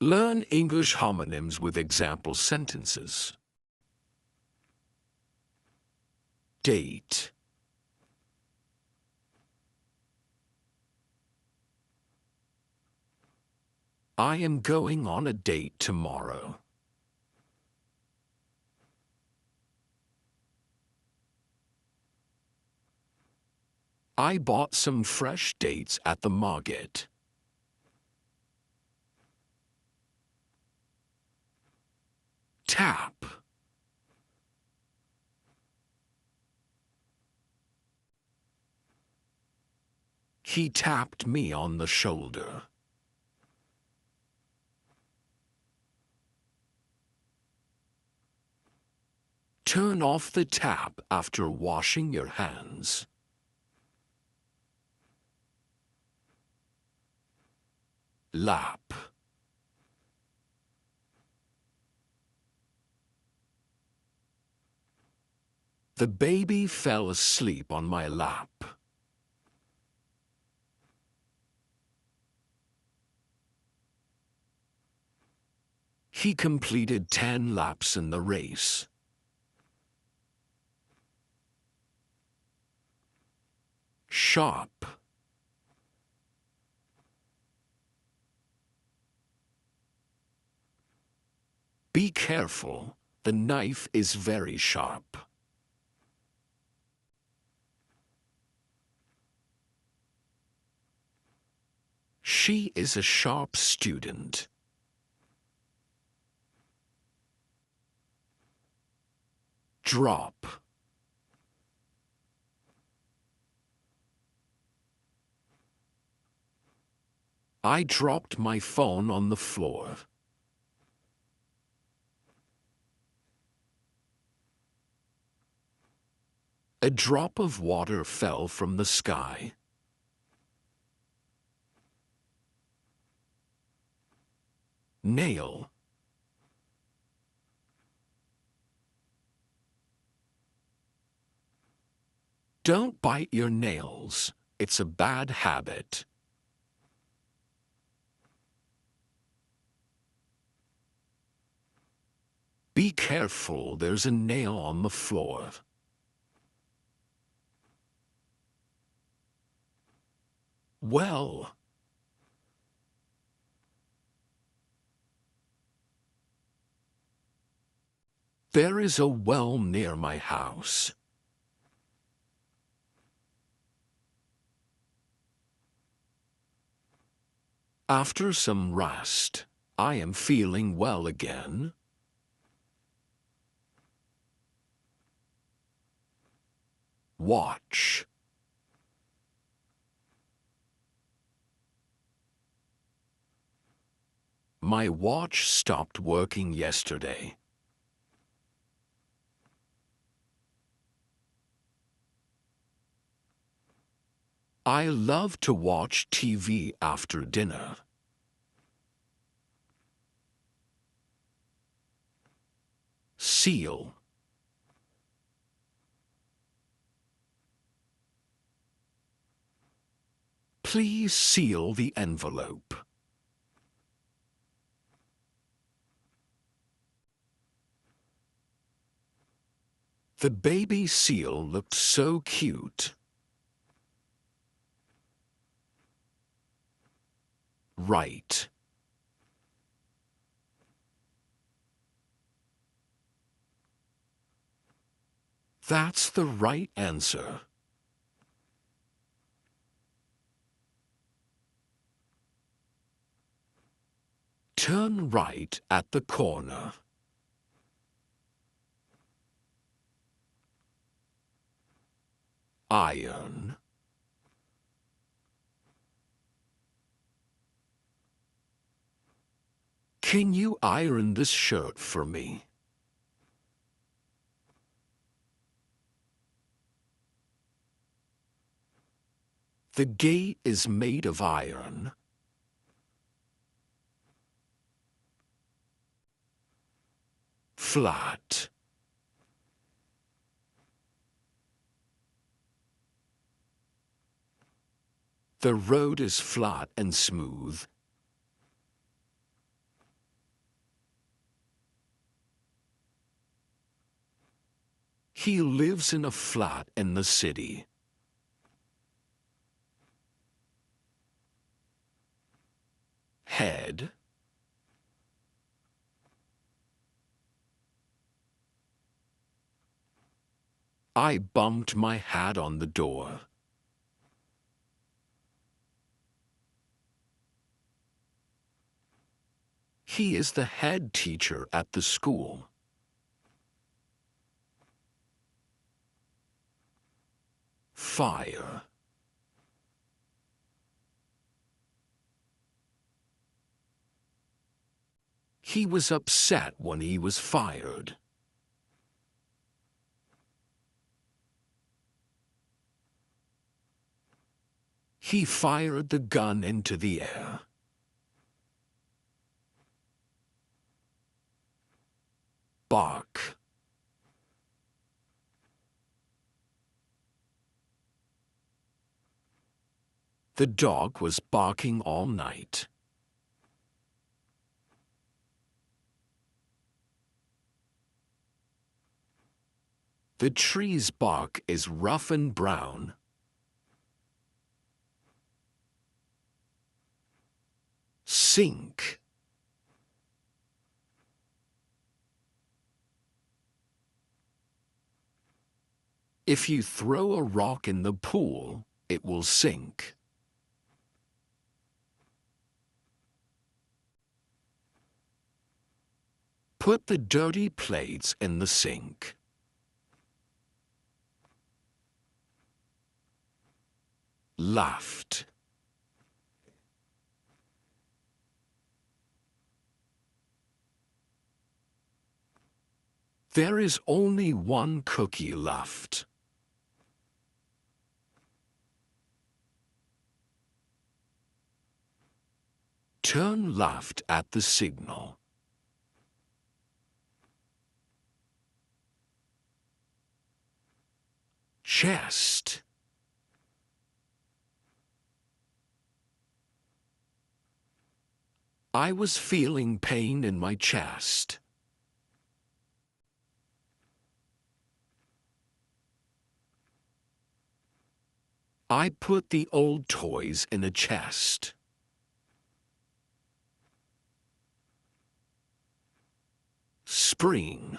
Learn English homonyms with example sentences. Date. I am going on a date tomorrow. I bought some fresh dates at the market. Tap. He tapped me on the shoulder. Turn off the tap after washing your hands. Lap. The baby fell asleep on my lap. He completed 10 laps in the race. Sharp. Be careful, the knife is very sharp. She is a sharp student. Drop. I dropped my phone on the floor. A drop of water fell from the sky. Nail. Don't bite your nails. It's a bad habit. Be careful, there's a nail on the floor. Well. There is a well near my house. After some rest, I am feeling well again. Watch. My watch stopped working yesterday. I love to watch TV after dinner. Seal. Please seal the envelope. The baby seal looked so cute. Right. That's the right answer. Turn right at the corner. Iron. Can you iron this shirt for me? The gate is made of iron. Flat. The road is flat and smooth. He lives in a flat in the city. Head. I bumped my hat on the door. He is the head teacher at the school. Fire. He was upset when he was fired. He fired the gun into the air. Bark. The dog was barking all night. The tree's bark is rough and brown. Sink. If you throw a rock in the pool, it will sink. Put the dirty plates in the sink. Laughed. There is only one cookie left. Turn left at the signal. Chest. I was feeling pain in my chest. I put the old toys in a chest. Spring.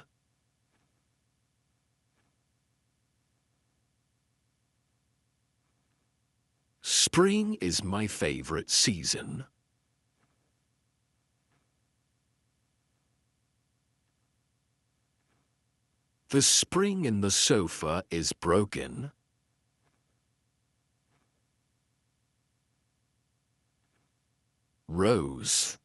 Spring is my favorite season. The spring in the sofa is broken. Rose.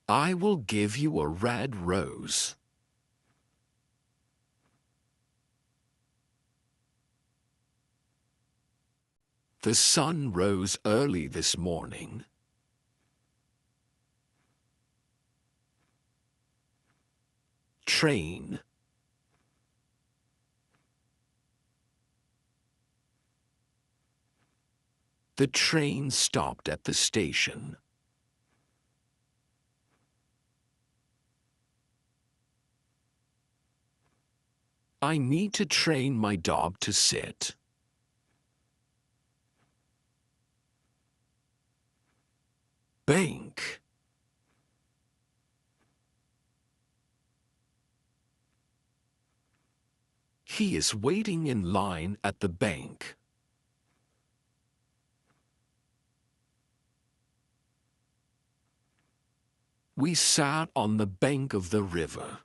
I will give you a red rose. The sun rose early this morning. Train. The train stopped at the station. I need to train my dog to sit. Bank. He is waiting in line at the bank. We sat on the bank of the river.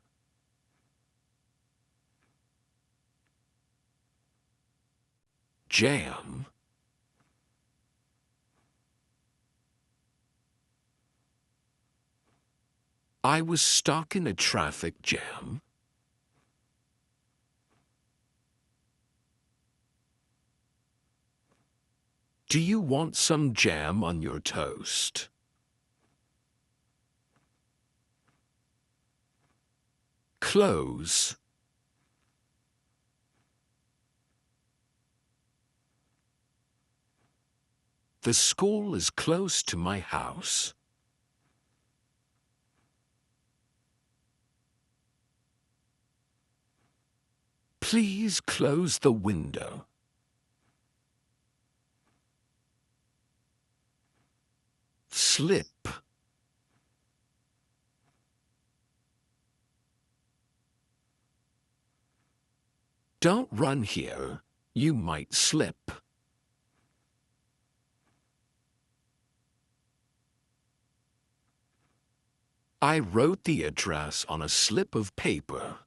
Jam. I was stuck in a traffic jam. Do you want some jam on your toast? Close. The school is close to my house. Please close the window. Slip. Don't run here. You might slip. I wrote the address on a slip of paper.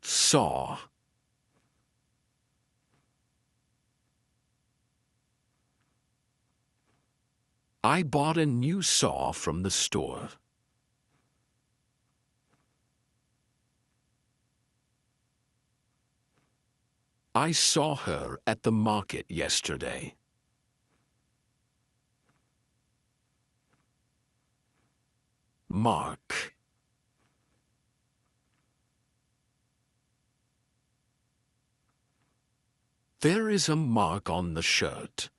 Saw. I bought a new saw from the store. I saw her at the market yesterday. Mark. There is a mark on the shirt.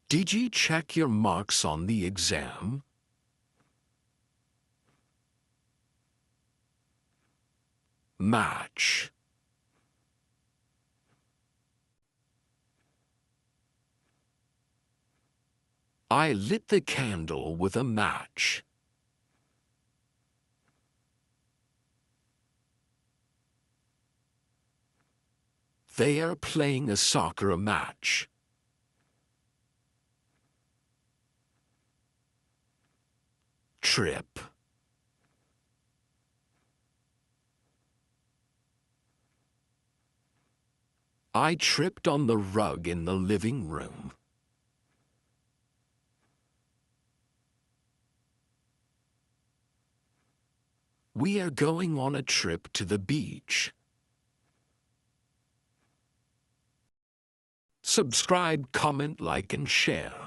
Did you check your marks on the exam? Match. I lit the candle with a match. They are playing a soccer match. Trip. I tripped on the rug in the living room. We are going on a trip to the beach. Subscribe, comment, like, and share.